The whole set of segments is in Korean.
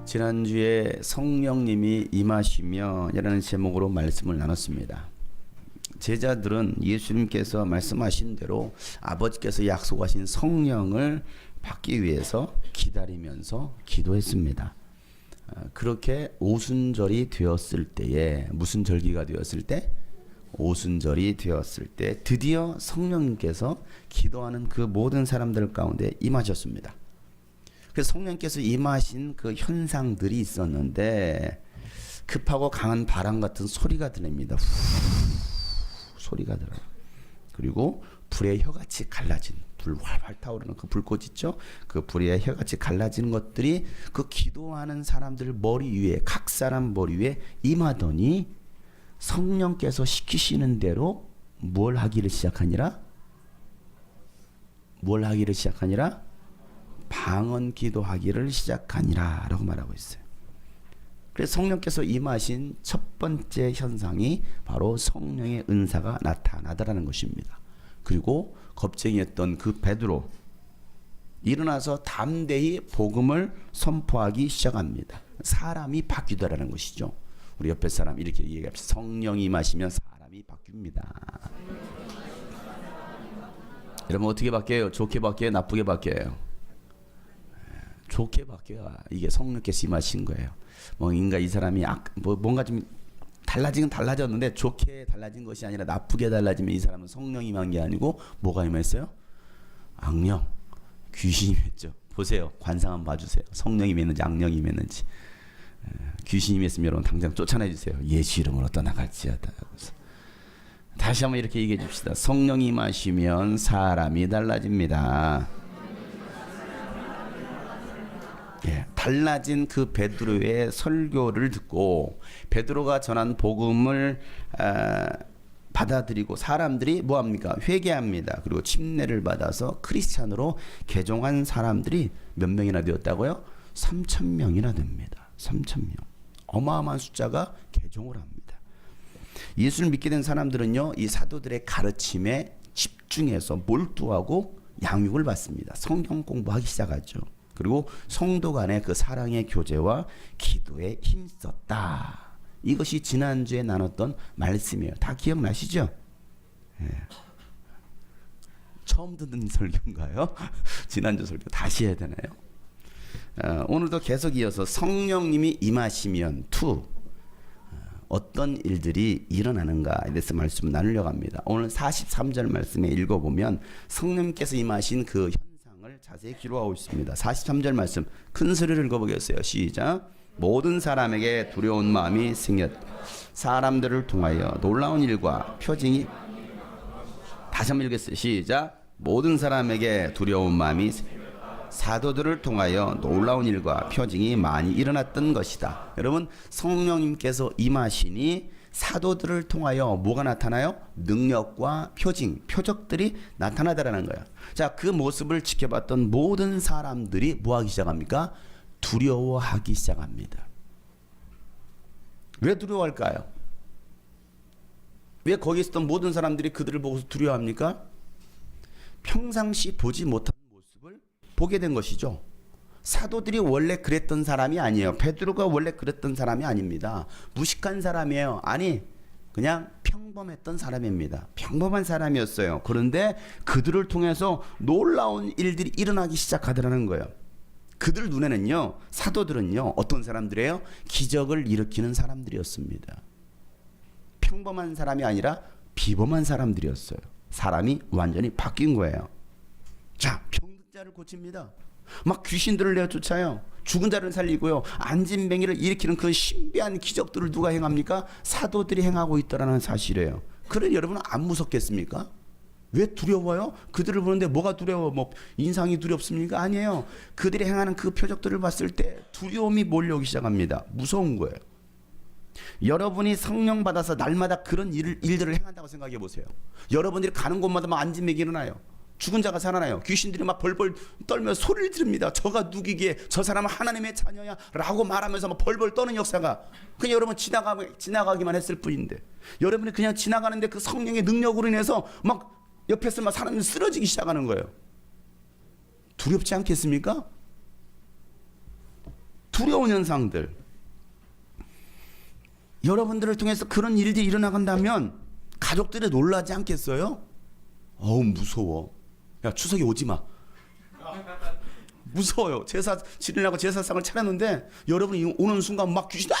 지난주에 성령님이 임하시며 이라는 제목으로 말씀을 나눴습니다. 제자들은 예수님께서 말씀하신 대로 아버지께서 약속하신 성령을 받기 위해서 기다리면서 기도했습니다. 그렇게 오순절이 되었을 때에, 무슨 절기가 되었을 때? 오순절이 되었을 때 드디어 성령님께서 기도하는 그 모든 사람들 가운데 임하셨습니다. 그래서 성령께서 임하신 그 현상들이 있었는데 급하고 강한 바람 같은 소리가 들립니다. 소리가 들어요. 그리고 불의 혀같이 갈라진, 불 활활 타오르는 그 불꽃 있죠? 그 불의 혀같이 갈라지는 것들이 그 기도하는 사람들 머리 위에, 각 사람 머리 위에 임하더니 성령께서 시키시는 대로 뭘 하기를 시작하니라? 뭘 하기를 시작하니라? 방언 기도하기를 시작하니라 라고 말하고 있어요. 그래서 성령께서 임하신 첫 번째 현상이 바로 성령의 은사가 나타나더라는 것입니다. 그리고 겁쟁이였던 그 베드로 일어나서 담대히 복음을 선포하기 시작합니다. 사람이 바뀌더라는 것이죠. 우리 옆에 사람 이렇게 얘기합시다. 성령이 임하시면 사람이 바뀝니다. 여러분 어떻게 바뀌어요? 좋게 바뀌어요? 나쁘게 바뀌어요? 좋게 바뀌어야 이게 성령께서 임하신 거예요. 뭔가 이 사람이 뭔가 좀 달라지긴 달라졌는데 좋게 달라진 것이 아니라 나쁘게 달라지면 이 사람은 성령이 임한 게 아니고 뭐가 임했어요? 악령, 귀신이 임했죠. 보세요. 관상 한번 봐주세요. 성령이 임했는지 악령이 임했는지. 귀신이 임했으면 여러분 당장 쫓아내주세요. 예수 이름으로 떠나갈지어다. 다시 한번 이렇게 얘기해 줍시다. 성령이 임하시면 사람이 달라집니다. 달라진 그 베드로의 설교를 듣고 베드로가 전한 복음을 받아들이고 사람들이 뭐합니까? 회개합니다. 그리고 침례를 받아서 크리스찬으로 개종한 사람들이 몇 명이나 되었다고요? 3,000명이나 됩니다. 3,000명. 어마어마한 숫자가 개종을 합니다. 예수를 믿게 된 사람들은요, 이 사도들의 가르침에 집중해서 몰두하고 양육을 받습니다. 성경 공부하기 시작하죠. 그리고 성도 간의 그 사랑의 교제와 기도에 힘썼다. 이것이 지난주에 나눴던 말씀이에요. 다 기억나시죠? 예. 처음 듣는 설교인가요? 지난주 설교 다시 해야 되나요? 오늘도 계속 이어서 성령님이 임하시면 어떤 일들이 일어나는가에 대해서 말씀을 나누려고 합니다. 오늘 43절 말씀에 읽어보면 성령님께서 임하신 그 자세히 기록하고 있습니다. 43절 말씀 큰 소리를 읽어보겠어요. 시작. 모든 사람에게 두려운 마음이 생겼. 사람들을 통하여 놀라운 일과 표징이. 다시 한번 읽겠어요. 시작. 모든 사람에게 두려운 마음이 사도들을 통하여 놀라운 일과 표징이 많이 일어났던 것이다. 여러분 성령님께서 임하시니 사도들을 통하여 뭐가 나타나요? 능력과 표징, 표적들이 나타나더라는 거예요. 자, 그 모습을 지켜봤던 모든 사람들이 뭐 하기 시작합니까? 두려워하기 시작합니다. 왜 두려워할까요? 왜 거기 있었던 모든 사람들이 그들을 보고서 두려워합니까? 평상시 보지 못한 모습을 보게 된 것이죠. 사도들이 원래 그랬던 사람이 아니에요. 베드로가 원래 그랬던 사람이 아닙니다. 무식한 사람이에요. 아니, 그냥 평범했던 사람입니다. 평범한 사람이었어요. 그런데 그들을 통해서 놀라운 일들이 일어나기 시작하더라는 거예요. 그들 눈에는요, 사도들은요, 어떤 사람들이에요? 기적을 일으키는 사람들이었습니다. 평범한 사람이 아니라 비범한 사람들이었어요. 사람이 완전히 바뀐 거예요. 자, 병자를 고칩니다. 막 귀신들을 내쫓아요. 죽은 자를 살리고요. 안진뱅이를 일으키는 그 신비한 기적들을 누가 행합니까? 사도들이 행하고 있다는 사실이에요. 그래 여러분은 안 무섭겠습니까? 왜 두려워요? 그들을 보는데 뭐가 두려워? 뭐 인상이 두렵습니까? 아니에요. 그들이 행하는 그 표적들을 봤을 때 두려움이 몰려오기 시작합니다. 무서운 거예요. 여러분이 성령 받아서 날마다 그런 일들을 행한다고 생각해 보세요. 여러분들이 가는 곳마다 막 안진뱅이 일어나요. 죽은 자가 살아나요. 귀신들이 막 벌벌 떨며 소리를 지릅니다. 저가 누구기에 저 사람은 하나님의 자녀야 라고 말하면서 막 벌벌 떠는 역사가 그냥 여러분 지나가기만 했을 뿐인데 여러분이 그냥 지나가는데 그 성령의 능력으로 인해서 막 옆에서 막 사람이 쓰러지기 시작하는 거예요. 두렵지 않겠습니까? 두려운 현상들. 여러분들을 통해서 그런 일들이 일어나간다면 가족들이 놀라지 않겠어요? 어우 무서워. 야 추석에 오지 마. 무서워요. 제사 지내려고 제사상을 차렸는데 여러분이 오는 순간 막 귀신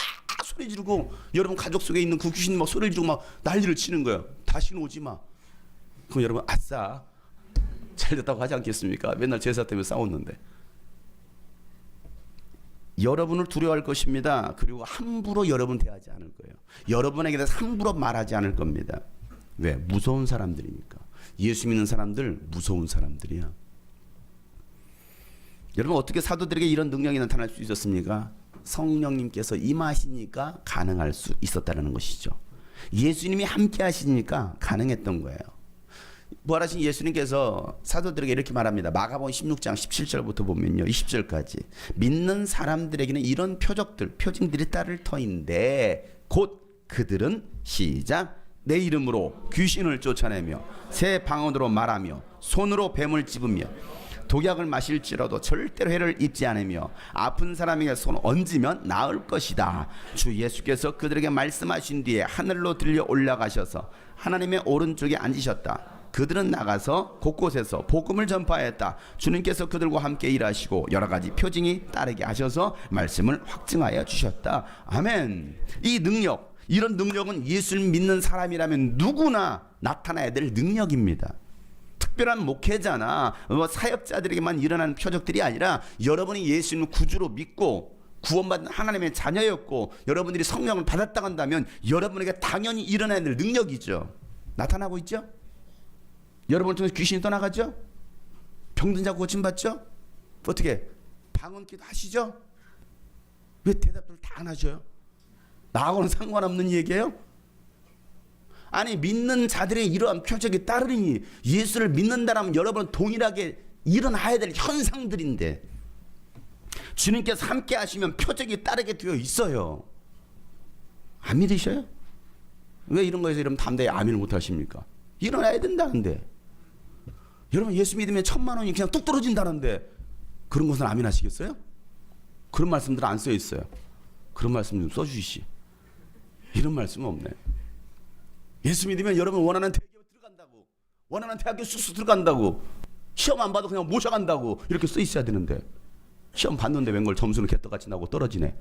소리 지르고 여러분 가족 속에 있는 그 귀신이 막 소리를 지르고 막 난리를 치는 거예요. 다시는 오지 마. 그럼 여러분 아싸 잘 됐다고 하지 않겠습니까? 맨날 제사 때문에 싸웠는데. 여러분을 두려워할 것입니다. 그리고 함부로 여러분 대하지 않을 거예요. 여러분에게 대해서 함부로 말하지 않을 겁니다. 왜? 무서운 사람들이니까. 예수 믿는 사람들 무서운 사람들이야. 여러분 어떻게 사도들에게 이런 능력이 나타날 수 있었습니까? 성령님께서 임하시니까 가능할 수 있었다는 것이죠. 예수님이 함께 하시니까 가능했던 거예요. 부활하신 예수님께서 사도들에게 이렇게 말합니다. 마가복음 16장 17절부터 보면요. 20절까지. 믿는 사람들에게는 이런 표적들, 표징들이 따를 터인데 곧 그들은 시작 내 이름으로 귀신을 쫓아내며 새 방언으로 말하며 손으로 뱀을 찝으며 독약을 마실지라도 절대로 해를 입지 않으며 아픈 사람에게 손 얹으면 나을 것이다. 주 예수께서 그들에게 말씀하신 뒤에 하늘로 들려 올라가셔서 하나님의 오른쪽에 앉으셨다. 그들은 나가서 곳곳에서 복음을 전파했다. 주님께서 그들과 함께 일하시고 여러 가지 표징이 따르게 하셔서 말씀을 확증하여 주셨다. 아멘. 이 능력, 이런 능력은 예수를 믿는 사람이라면 누구나 나타나야 될 능력입니다. 특별한 목회자나 사역자들에게만 일어나는 표적들이 아니라 여러분이 예수님을 구주로 믿고 구원받은 하나님의 자녀였고 여러분들이 성령을 받았다 한다면 여러분에게 당연히 일어나야 될 능력이죠. 나타나고 있죠? 여러분을 통해서 귀신이 떠나가죠? 병든 자 고침받죠? 어떻게? 방언기도 하시죠? 왜 대답을 다 안 하셔요? 나하고는 상관없는 얘기예요? 아니 믿는 자들의 이러한 표적이 따르니 예수를 믿는다라면 여러분은 동일하게 일어나야 될 현상들인데 주님께서 함께 하시면 표적이 따르게 되어 있어요. 안 믿으셔요? 왜 이런 거에서 이러면 담대히 아멘을 못 하십니까? 일어나야 된다는데. 여러분 예수 믿으면 1,000,000원이 그냥 뚝 떨어진다는데 그런 것은 아멘 하시겠어요? 그런 말씀들 안 써 있어요. 그런 말씀 좀 써주시지. 이런 말씀은 없네. 예수 믿으면 여러분 원하는 대기업 들어간다고, 원하는 대학교 쑥쑥 들어간다고, 시험 안 봐도 그냥 모셔간다고 이렇게 써 있어야 되는데 시험 봤는데 웬걸 점수는 개떡같이 나고 떨어지네.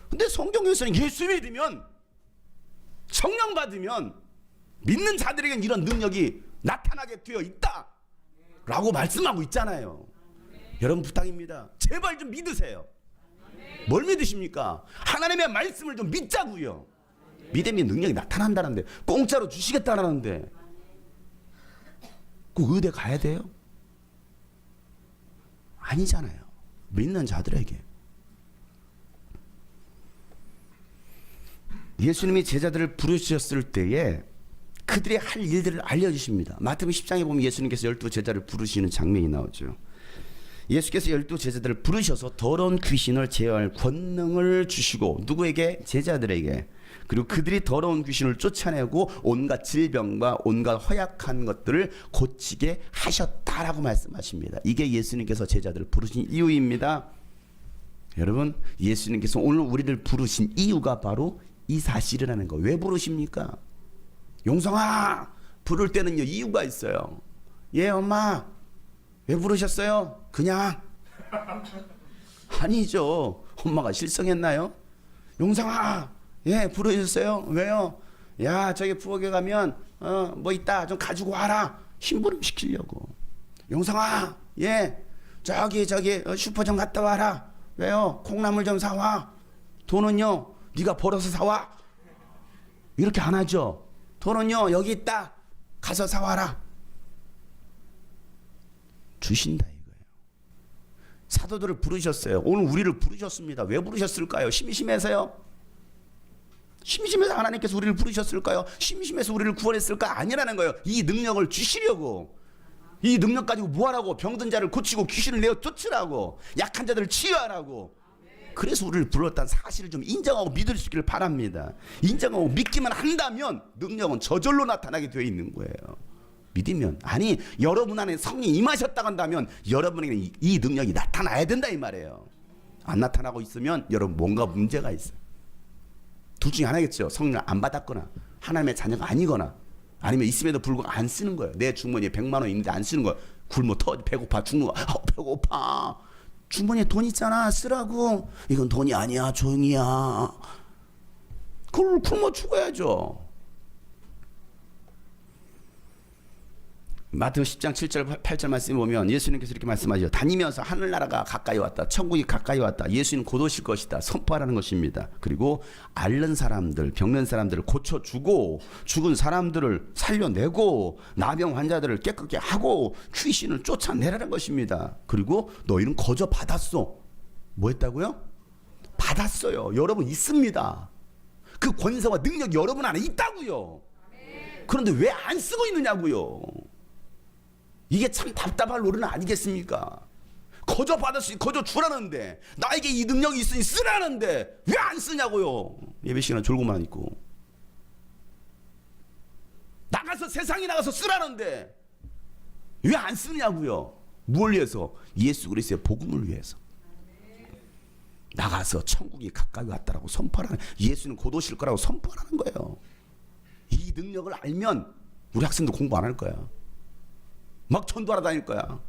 근데 성경에서는 예수 믿으면 성령 받으면 믿는 자들에게는 이런 능력이 나타나게 되어 있다 라고 말씀하고 있잖아요. 여러분 부탁입니다. 제발 좀 믿으세요. 뭘 믿으십니까? 하나님의 말씀을 좀 믿자고요. 믿음의 능력이 나타난다는데 공짜로 주시겠다라는데 그 의대 가야 돼요? 아니잖아요. 믿는 자들에게. 예수님이 제자들을 부르셨을 때에 그들이 할 일들을 알려주십니다. 마태복음 10장에 보면 예수님께서 12 제자를 부르시는 장면이 나오죠. 예수께서 12 제자들을 부르셔서 더러운 귀신을 제어할 권능을 주시고 누구에게? 제자들에게. 그리고 그들이 더러운 귀신을 쫓아내고 온갖 질병과 온갖 허약한 것들을 고치게 하셨다라고 말씀하십니다. 이게 예수님께서 제자들을 부르신 이유입니다. 여러분 예수님께서 오늘 우리를 부르신 이유가 바로 이 사실이라는 거. 왜 부르십니까? 용성아 부를 때는요 이유가 있어요. 예 엄마 왜 부르셨어요? 그냥 아니죠. 엄마가 실성했나요? 용성아 예 부르셨어요? 왜요? 야 저기 부엌에 가면 뭐 있다 좀 가지고 와라. 심부름 시키려고. 용성아 예 저기 슈퍼점 갔다 와라. 왜요? 콩나물 좀 사와. 돈은요 네가 벌어서 사와. 이렇게 안 하죠. 돈은요 여기 있다 가서 사와라. 주신다 이거예요. 사도들을 부르셨어요. 오늘 우리를 부르셨습니다. 왜 부르셨을까요? 심심해서요? 심심해서 하나님께서 우리를 부르셨을까요? 심심해서 우리를 구원했을까? 아니라는 거예요. 이 능력을 주시려고. 이 능력 가지고 뭐하라고? 병든 자를 고치고 귀신을 내어 쫓으라고. 약한 자들을 치유하라고. 그래서 우리를 불렀다는 사실을 좀 인정하고 믿을 수 있기를 바랍니다. 인정하고 믿기만 한다면 능력은 저절로 나타나게 되어 있는 거예요. 믿으면. 아니, 여러분 안에 성령이 임하셨다고 한다면 여러분에게는 이 능력이 나타나야 된다 이 말이에요. 안 나타나고 있으면 여러분 뭔가 문제가 있어요. 둘 중에 하나겠죠. 성령을 안 받았거나 하나님의 자녀가 아니거나, 아니면 있음에도 불구하고 안 쓰는 거예요. 내 주머니에 100만 원 있는데 안 쓰는 거예요. 굶어 터져, 배고파 죽는 거. 배고파. 주머니에 돈 있잖아, 쓰라고. 이건 돈이 아니야, 종이야. 그걸 굶어 죽어야죠. 마태오 10장 7절 8절 말씀에 보면 예수님께서 이렇게 말씀하죠. 다니면서 하늘나라가 가까이 왔다, 천국이 가까이 왔다, 예수님 곧 오실 것이다 선포하라는 것입니다. 그리고 앓는 사람들, 병든 사람들을 고쳐주고, 죽은 사람들을 살려내고, 나병 환자들을 깨끗게 하고, 귀신을 쫓아내라는 것입니다. 그리고 너희는 거저 받았어. 뭐 했다고요? 받았어요. 여러분 있습니다. 그 권세와 능력이 여러분 안에 있다고요. 그런데 왜 안 쓰고 있느냐고요. 이게 참 답답할 노릇은 아니겠습니까? 거저 받았으니 거저 주라는데, 나에게 이 능력이 있으니 쓰라는데 왜 안 쓰냐고요. 예배 시간에 졸고만 있고. 나가서, 세상에 나가서 쓰라는데 왜 안 쓰냐고요. 뭘 위해서? 예수 그리스도의 복음을 위해서. 나가서 천국이 가까이 왔다라고 선포하라는, 예수는 곧 오실 거라고 선포하라는 거예요. 이 능력을 알면 우리 학생들 공부 안 할 거야. 막 전도하러 다닐 거야.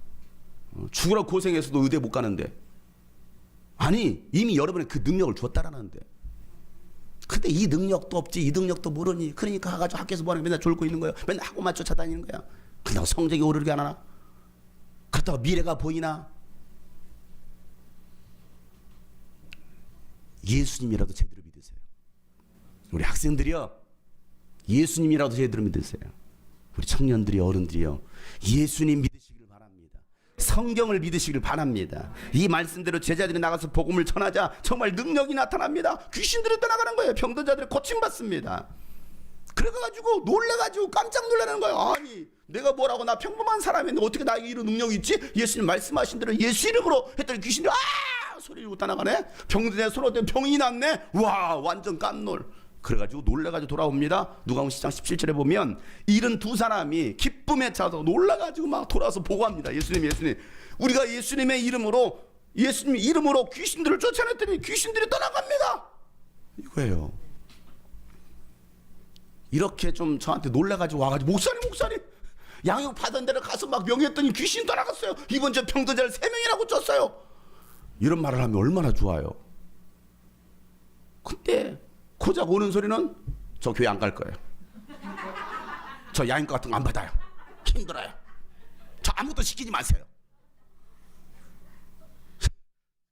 죽으라 고생해서도 의대 못 가는데. 아니, 이미 여러분의 그 능력을 줬다라는데. 근데 이 능력도 없지, 이 능력도 모르니, 그러니까 가가지고 학교에서 뭐하는, 맨날 졸고 있는 거예요. 맨날 학원만 쫓아다니는 거야. 그렇다고 성적이 오르게 안 하나? 그렇다고 미래가 보이나? 예수님이라도 제대로 믿으세요. 우리 학생들이요, 예수님이라도 제대로 믿으세요. 우리 청년들이, 어른들이요, 예수님 믿으시기를 바랍니다. 성경을 믿으시기를 바랍니다. 이 말씀대로 제자들이 나가서 복음을 전하자 정말 능력이 나타납니다. 귀신들이 떠나가는 거예요. 병든 자들이 고침받습니다. 그래가지고 놀래가지고 깜짝 놀라는 거예요. 아니, 내가 뭐라고, 나 평범한 사람인데 어떻게 나에게 이런 능력이 있지? 예수님 말씀하신 대로 예수 이름으로 했더니 귀신들이 소리 지르고 떠나가네. 병든 애 손 병이 났네. 와, 완전 깜놀. 그래가지고 놀래가지고 돌아옵니다. 누가복음 10장 17절에 보면 72사람이 기쁨에 차서 놀라가지고 막 돌아와서 보고합니다. 예수님, 우리가 예수님의 이름으로, 예수님 이름으로 귀신들을 쫓아냈더니 귀신들이 떠나갑니다. 이거예요. 이렇게 좀 저한테 놀래가지고 와가지고, 목사님 양육 받은 데를 가서 막 명했더니 귀신 떠나갔어요. 이번 주 병든 자를 3명이나 고쳤어요. 이런 말을 하면 얼마나 좋아요. 근데 고작 오는 소리는 저 교회 안 갈 거예요. 저 야인과 같은 거 안 받아요. 힘들어요. 저 아무것도 시키지 마세요.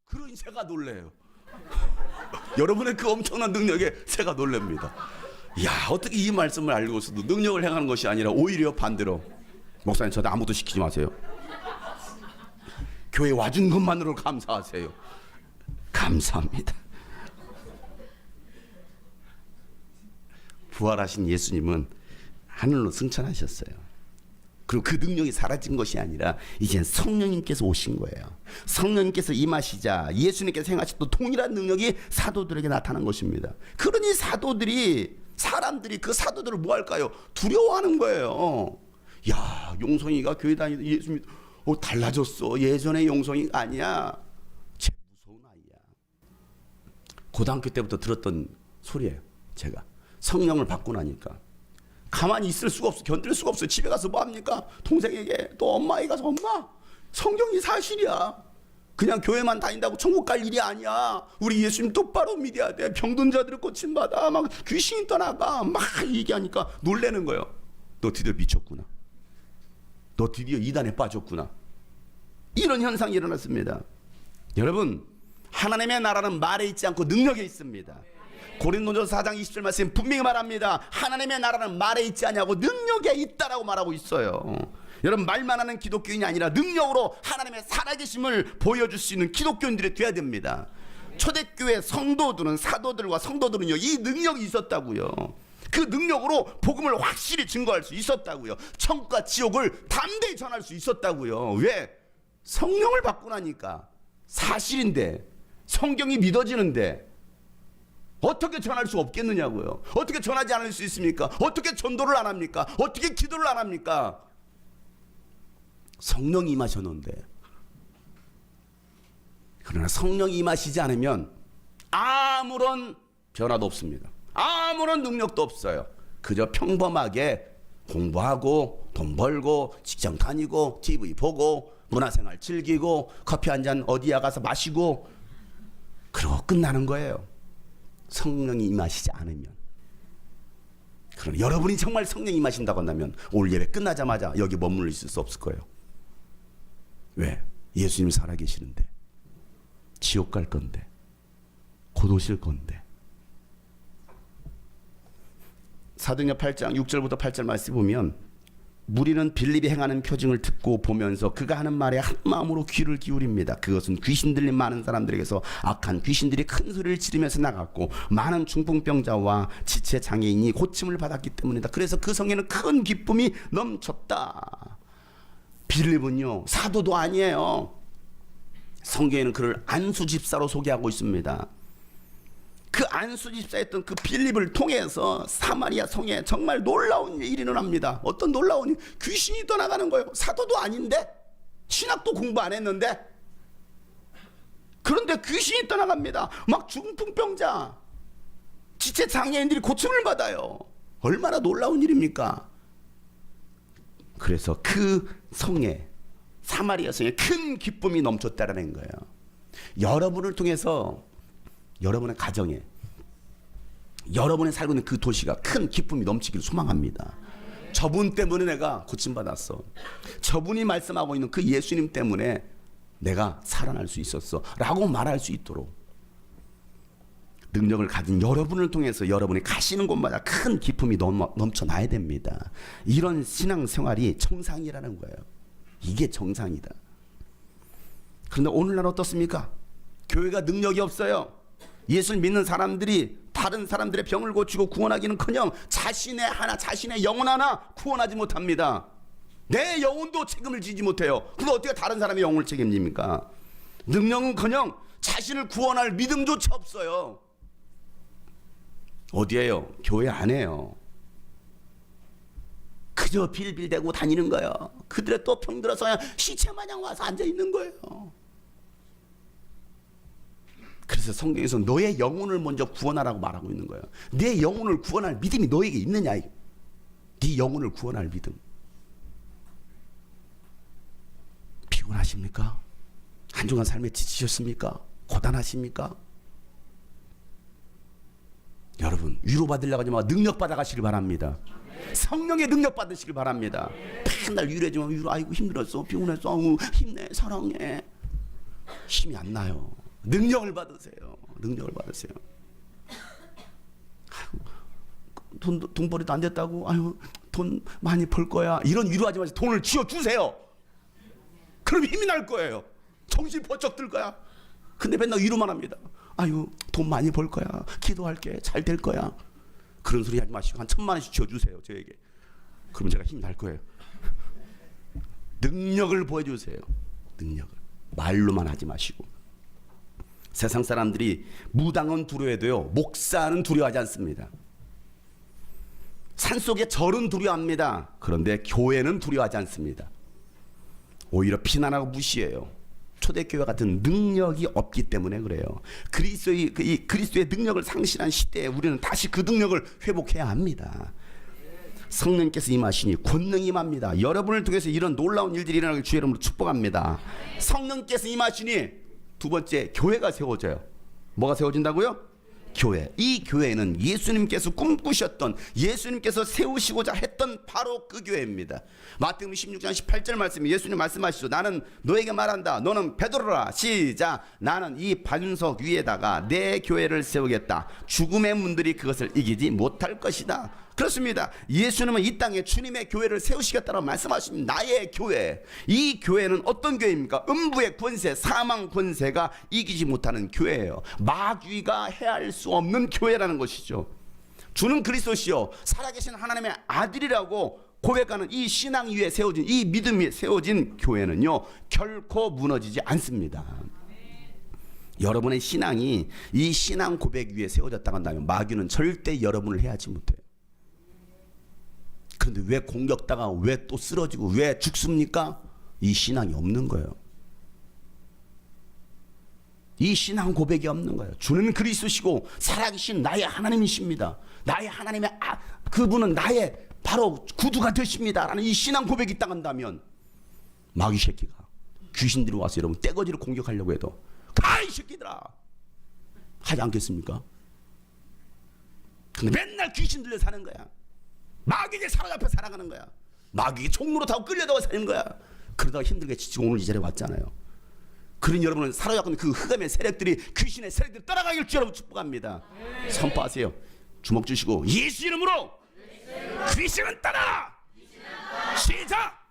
그러니 제가 놀래요. 여러분의 그 엄청난 능력에 제가 놀랍니다. 야, 어떻게 이 말씀을 알고서도 능력을 행하는 것이 아니라 오히려 반대로, 목사님 저한테 아무것도 시키지 마세요. 교회 와준 것만으로 감사하세요. 감사합니다. 부활하신 예수님은 하늘로 승천하셨어요. 그리고 그 능력이 사라진 것이 아니라 이제 성령님께서 오신 거예요. 성령님께서 임하시자 예수님께서 행하셨던 동일한 능력이 사도들에게 나타난 것입니다. 그러니 사람들이 그 사도들을 뭐 할까요? 두려워하는 거예요. 야, 용성이가 교회 다니던 예수님 달라졌어. 예전의 용성이가 아니야. 쟤 무서운 아이야. 고등학교 때부터 들었던 소리예요. 제가 성령을 받고 나니까 가만히 있을 수가 없어. 견딜 수가 없어. 집에 가서 뭐 합니까? 동생에게, 또 엄마에게 가서, 엄마, 성경이 사실이야. 그냥 교회만 다닌다고 천국 갈 일이 아니야. 우리 예수님 똑바로 믿어야 돼. 병든 자들을 고침받아. 막 귀신이 떠나가. 막 얘기하니까 놀라는 거예요. 너 드디어 미쳤구나. 너 드디어 이단에 빠졌구나. 이런 현상이 일어났습니다. 여러분, 하나님의 나라는 말에 있지 않고 능력에 있습니다. 고린도전서 4장 20절 말씀 분명히 말합니다. 하나님의 나라는 말에 있지 않냐고 능력에 있다라고 말하고 있어요. 여러분, 말만 하는 기독교인이 아니라 능력으로 하나님의 살아계심을 보여줄 수 있는 기독교인들이 돼야 됩니다. 초대교회 성도들은, 사도들과 성도들은요, 이 능력이 있었다고요. 그 능력으로 복음을 확실히 증거할 수 있었다고요. 천국과 지옥을 담대히 전할 수 있었다고요. 왜? 성령을 받고 나니까. 사실인데, 성경이 믿어지는데 어떻게 전할 수 없겠느냐고요. 어떻게 전하지 않을 수 있습니까? 어떻게 전도를 안 합니까? 어떻게 기도를 안 합니까? 성령이 임하셨는데, 그러나 성령이 임하시지 않으면 아무런 변화도 없습니다. 아무런 능력도 없어요. 그저 평범하게 공부하고 돈 벌고 직장 다니고 TV 보고 문화생활 즐기고 커피 한 잔 어디야 가서 마시고 그러고 끝나는 거예요. 성령이 임하시지 않으면. 그러나 여러분이 정말 성령이 임하신다고 한다면 오늘 예배 끝나자마자 여기 머물러 있을 수 없을 거예요. 왜? 예수님 살아계시는데, 지옥 갈 건데, 곧 오실 건데. 사도행전 8장 6절부터 8절 말씀 보면, 무리는 빌립이 행하는 표징을 듣고 보면서 그가 하는 말에 한 마음으로 귀를 기울입니다. 그것은 귀신 들린 많은 사람들에게서 악한 귀신들이 큰 소리를 지르면서 나갔고 많은 중풍병자와 지체 장애인이 고침을 받았기 때문이다. 그래서 그 성에는 큰 기쁨이 넘쳤다. 빌립은요, 사도도 아니에요. 성경에는 그를 안수 집사로 소개하고 있습니다. 그 안수 집사였던 그 빌립을 통해서 사마리아 성에 정말 놀라운 일이 일어납니다. 어떤 놀라운 일? 귀신이 떠나가는 거예요. 사도도 아닌데, 신학도 공부 안 했는데, 그런데 귀신이 떠나갑니다. 막 중풍병자, 지체 장애인들이 고침을 받아요. 얼마나 놀라운 일입니까? 그래서 그 성에, 사마리아 성에 큰 기쁨이 넘쳤다라는 거예요. 여러분을 통해서 여러분의 가정에, 여러분이 살고 있는 그 도시가 큰 기쁨이 넘치기를 소망합니다. 저분 때문에 내가 고침받았어. 저분이 말씀하고 있는 그 예수님 때문에 내가 살아날 수 있었어 라고 말할 수 있도록 능력을 가진 여러분을 통해서 여러분이 가시는 곳마다 큰 기쁨이 넘쳐나야 됩니다. 이런 신앙생활이 정상이라는 거예요. 이게 정상이다. 그런데 오늘날 어떻습니까? 교회가 능력이 없어요. 예수를 믿는 사람들이 다른 사람들의 병을 고치고 구원하기는커녕 자신의 영혼 하나 구원하지 못합니다. 내 영혼도 책임을 지지 못해요. 그럼 어떻게 다른 사람의 영혼을 책임집니까? 능력은커녕 자신을 구원할 믿음조차 없어요. 어디에요? 교회 안에요. 그저 빌빌대고 다니는 거예요. 그들의 또 병들어서 그냥 시체 마냥 와서 앉아 있는 거예요. 그래서 성경에서 너의 영혼을 먼저 구원하라고 말하고 있는 거예요. 내 영혼을 구원할 믿음이 너에게 있느냐? 네 영혼을 구원할 믿음. 피곤하십니까? 한 주간 삶에 지치셨습니까? 고단하십니까? 여러분, 위로받으려고 하지 마. 능력 받아가시길 바랍니다. 성령의 능력 받으시길 바랍니다. 맨날 위로해주면 위로, 아이고 힘들었어, 피곤했어, 아우, 힘내, 사랑해. 힘이 안 나요. 능력을 받으세요. 능력을 받으세요. 돈벌이도 안 됐다고, 아유, 돈 많이 벌 거야. 이런 위로하지 마세요. 돈을 쥐어주세요. 그럼 힘이 날 거예요. 정신 번쩍 들 거야. 근데 맨날 위로만 합니다. 아유, 돈 많이 벌 거야. 기도할게. 잘 될 거야. 그런 소리 하지 마시고 한 1,000만 원씩 쥐어주세요. 저에게. 그러면 제가 힘이 날 거예요. 능력을 보여주세요. 능력을. 말로만 하지 마시고. 세상 사람들이 무당은 두려워해도요, 목사는 두려워하지 않습니다. 산속의 절은 두려워합니다. 그런데 교회는 두려워하지 않습니다. 오히려 비난하고 무시해요. 초대교회 같은 능력이 없기 때문에 그래요. 그리스도의 능력을 상실한 시대에 우리는 다시 그 능력을 회복해야 합니다. 성령께서 임하시니 권능이 임합니다. 여러분을 통해서 이런 놀라운 일들이 일어나길 주의 이름으로 축복합니다. 성령께서 임하시니 두 번째, 교회가 세워져요. 뭐가 세워진다고요? 교회. 이 교회는 예수님께서 꿈꾸셨던, 예수님께서 세우시고자 했던 바로 그 교회입니다. 마태복음 16장 18절 말씀에 예수님 말씀하시죠. 나는 너에게 말한다. 너는 베드로라. 시작. 나는 이 반석 위에다가 내 교회를 세우겠다. 죽음의 문들이 그것을 이기지 못할 것이다. 그렇습니다. 예수님은 이 땅에 주님의 교회를 세우시겠다고 말씀하신 나의 교회. 이 교회는 어떤 교회입니까? 음부의 권세, 사망 권세가 이기지 못하는 교회예요. 마귀가 해할 수 없는 교회라는 것이죠. 주는 그리스도시요 살아계신 하나님의 아들이라고 고백하는 이 신앙 위에 세워진, 이 믿음 위에 세워진 교회는요, 결코 무너지지 않습니다. 여러분의 신앙이 이 신앙 고백 위에 세워졌다고 한다면 마귀는 절대 여러분을 해하지 못해요. 그런데 왜 공격당하고 왜 또 쓰러지고 왜 죽습니까? 이 신앙이 없는 거예요. 이 신앙 고백이 없는 거예요. 주는 그리스도시고 살아계신 나의 하나님이십니다. 나의 하나님의 그분은 나의 바로 구두가 되십니다 라는 이 신앙 고백이 있다 한다면 마귀 새끼가 귀신들이 와서 여러분 떼거지로 공격하려고 해도 가 이 새끼들아 하지 않겠습니까? 근데 맨날 귀신 들려 사는 거야. 마귀에게 사로잡혀 살아가는 거야. 마귀에게 총무로 타고 끌려다가 사는 거야. 그러다가 힘들게 지치고 오늘 이 자리에 왔잖아요. 그런 여러분은 사로잡고 있는 그 흑암의 세력들이 귀신의 세력들이 떠나가길 주 여러분 축복합니다. 선포하세요. 주먹 주시고 예수 이름으로 귀신은 떠나. 시작.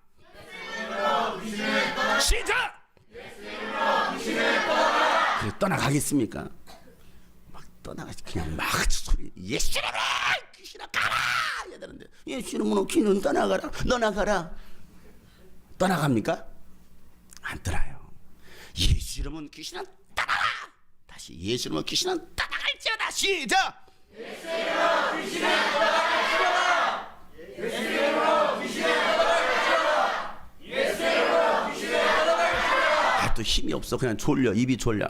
시작. 그래 떠나가겠습니까? 막 떠나가 그냥 막 소리 예수 이름으로 귀신아 가라 해야 되는데 예수 이름으로 귀신은 떠나가라. 너나가라. 떠나갑니까? 안 떠나요. 예수 이름은 귀신은 떠나라. 다시 예수 이름은 귀신은 떠나갈지어다. 시작. 예수 이름으로 귀신은 떠나갈지어다. 예수 이름으로 귀신은 떠나갈지어다. 예수 이름으로 귀신은 떠나갈지어다. 또 힘이 없어. 그냥 졸려. 입이 졸려.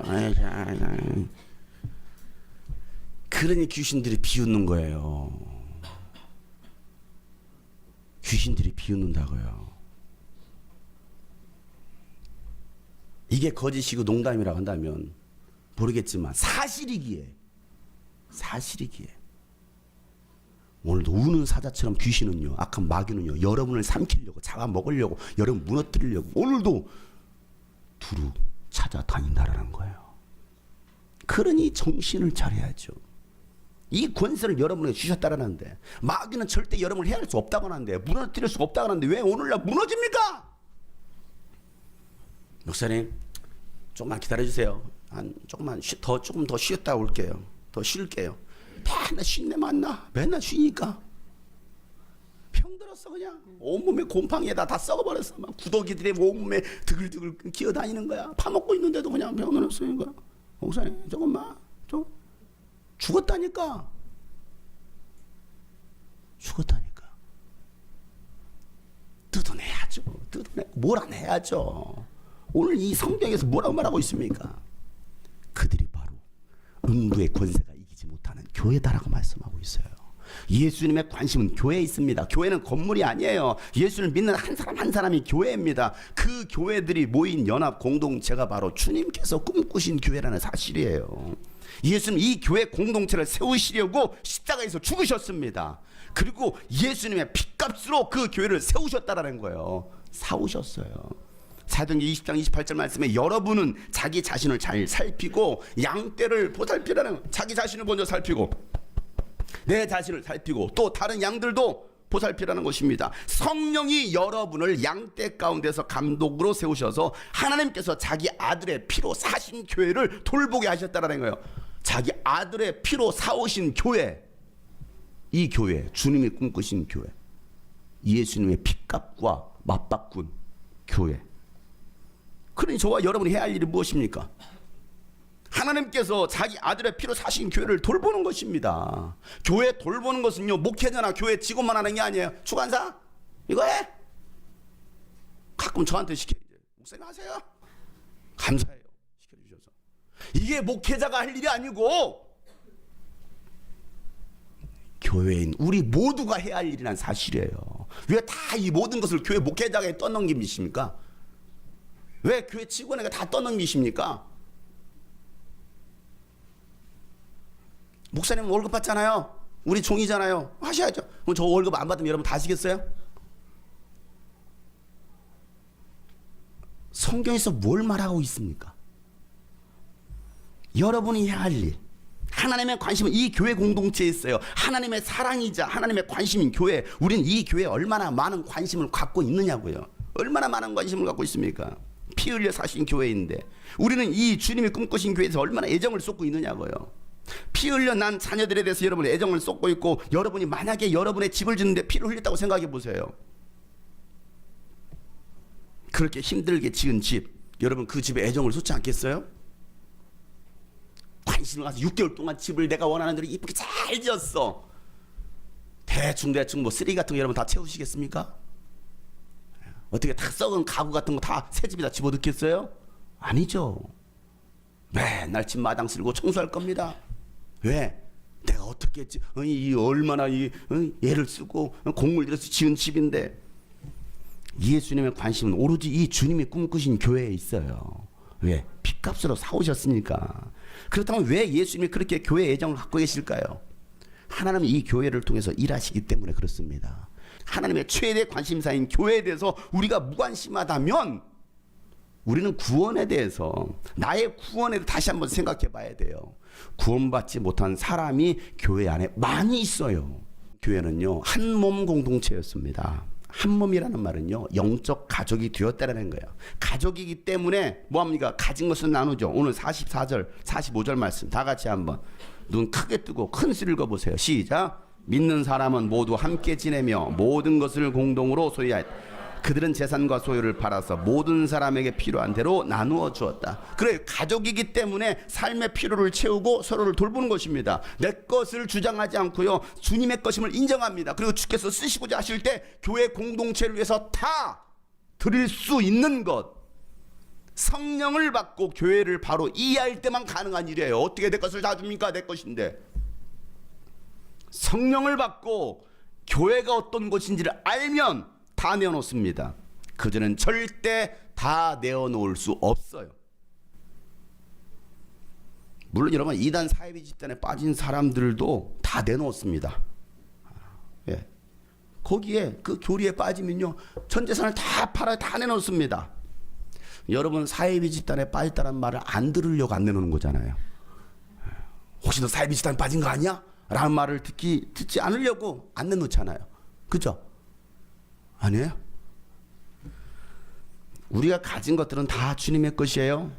그러니 귀신들이 비웃는 거예요. 귀신들이 비웃는다고요. 이게 거짓이고 농담이라고 한다면 모르겠지만 사실이기에 오늘도 우는 사자처럼 귀신은요, 악한 마귀는요, 여러분을 삼키려고 잡아먹으려고 여러분 무너뜨리려고 오늘도 두루 찾아다닌다라는 거예요. 그러니 정신을 차려야죠. 이 권세를 여러분에게 주셨다라는데 마귀는 절대 여러분을 해할 수 없다고 하는데 무너뜨릴 수가 없다고 하는데 왜 오늘날 무너집니까? 목사님 조금만 기다려주세요. 조금 더 쉬었다 올게요. 더 쉴게요. 맨날 쉰내 만나. 맨날 쉬니까 병들었어. 그냥 온몸에 곰팡이에다 다 썩어버렸어. 막 구더기들이 온몸에 드글드글 기어다니는 거야. 파먹고 있는데도 그냥 병들었어요. 목사님 조금만 죽었다니까. 뜯어내야죠. 몰아내야죠. 오늘 이 성경에서 뭐라고 말하고 있습니까? 그들이 바로 음부의 권세가 이기지 못하는 교회다라고 말씀하고 있어요. 예수님의 관심은 교회에 있습니다. 교회는 건물이 아니에요. 예수를 믿는 한 사람 한 사람이 교회입니다. 그 교회들이 모인 연합 공동체가 바로 주님께서 꿈꾸신 교회라는 사실이에요. 예수님 이 교회 공동체를 세우시려고 십자가에서 죽으셨습니다. 그리고 예수님의 핏값으로 그 교회를 세우셨다라는 거예요. 사오셨어요. 사도행전 20장 28절 말씀에 여러분은 자기 자신을 잘 살피고 양떼를 보살피라는, 자기 자신을 먼저 살피고 내 자신을 살피고 또 다른 양들도 보살피라는 것입니다. 성령이 여러분을 양떼 가운데서 감독으로 세우셔서 하나님께서 자기 아들의 피로 사신 교회를 돌보게 하셨다라는 거예요. 자기 아들의 피로 사오신 교회, 이 교회, 주님이 꿈꾸신 교회, 예수님의 핏값과 맞바꾼 교회. 그러니 저와 여러분이 해야 할 일이 무엇입니까? 하나님께서 자기 아들의 피로 사신 교회를 돌보는 것입니다. 교회 돌보는 것은요, 목회자나 교회 직원만 하는 게 아니에요. 주관사 이거 해. 가끔 저한테 시켜. 목사님 하세요. 감사해요. 시켜주셔서. 이게 목회자가 할 일이 아니고 교회인 우리 모두가 해야 할 일이란 사실이에요. 왜 다 이 모든 것을 교회 목회자에게 떠넘기십니까? 왜 교회 직원에게 다 떠넘기십니까? 목사님 월급 받잖아요. 우리 종이잖아요. 하셔야죠. 그럼 저 월급 안 받으면 여러분 다 하시겠어요? 성경에서 뭘 말하고 있습니까? 여러분이 해야 할 일, 하나님의 관심은 이 교회 공동체에 있어요. 하나님의 사랑이자 하나님의 관심인 교회. 우리는 이 교회에 얼마나 많은 관심을 갖고 있느냐고요. 얼마나 많은 관심을 갖고 있습니까? 피 흘려 사신 교회인데 우리는 이 주님이 꿈꾸신 교회에서 얼마나 애정을 쏟고 있느냐고요. 피 흘려 난 자녀들에 대해서 여러분 애정을 쏟고 있고, 여러분이 만약에 여러분의 집을 짓는데 피를 흘렸다고 생각해 보세요. 그렇게 힘들게 지은 집, 여러분 그 집에 애정을 쏟지 않겠어요? 관심을 가서 6개월 동안 집을 내가 원하는 대로 이쁘게 잘 지었어. 대충 뭐 쓰레기 같은 거 여러분 다 채우시겠습니까? 어떻게 다 썩은 가구 같은 거 다 새 집에다 집어넣겠어요? 아니죠. 맨날 집 마당 쓸고 청소할 겁니다. 왜? 내가 어떻게 했지? 얼마나 애를 쓰고 공을 들여서 지은 집인데. 예수님의 관심은 오로지 이 주님이 꿈꾸신 교회에 있어요. 왜? 핏값으로 사오셨으니까. 그렇다면 왜 예수님이 그렇게 교회 애정을 갖고 계실까요? 하나님은 이 교회를 통해서 일하시기 때문에 그렇습니다. 하나님의 최대 관심사인 교회에 대해서 우리가 무관심하다면 우리는 구원에 대해서, 나의 구원에 대해서 다시 한번 생각해 봐야 돼요. 구원받지 못한 사람이 교회 안에 많이 있어요. 교회는요, 한 몸 공동체였습니다. 한 몸이라는 말은요, 영적 가족이 되었다라는 거예요. 가족이기 때문에 뭐합니까? 가진 것을 나누죠. 오늘 44절, 45절 말씀 다 같이 한번 눈 크게 뜨고 큰 소리 읽어보세요. 시작. 믿는 사람은 모두 함께 지내며 모든 것을 공동으로 소유하였다. 그들은 재산과 소유를 팔아서 모든 사람에게 필요한 대로 나누어 주었다. 그래, 가족이기 때문에 삶의 필요를 채우고 서로를 돌보는 것입니다. 내 것을 주장하지 않고요, 주님의 것임을 인정합니다. 그리고 주께서 쓰시고자 하실 때 교회 공동체를 위해서 다 드릴 수 있는 것, 성령을 받고 교회를 바로 이해할 때만 가능한 일이에요. 어떻게 내 것을 다 줍니까? 내 것인데. 성령을 받고 교회가 어떤 곳인지를 알면 다 내어놓습니다. 그들은 절대 다 내어놓을 수 없어요. 물론 여러분, 이단 사이비 집단에 빠진 사람들도 다 내놓습니다. 예. 거기에 그 교리에 빠지면요, 전 재산을 다 팔아 다 내놓습니다. 여러분, 사이비 집단에 빠졌다는 말을 안 들으려고 안 내놓는 거잖아요. 혹시 너 사이비 집단에 빠진 거 아니야? 라는 말을 듣지 않으려고 안 내놓잖아요. 그죠? 아니에요? 우리가 가진 것들은 다 주님의 것이에요.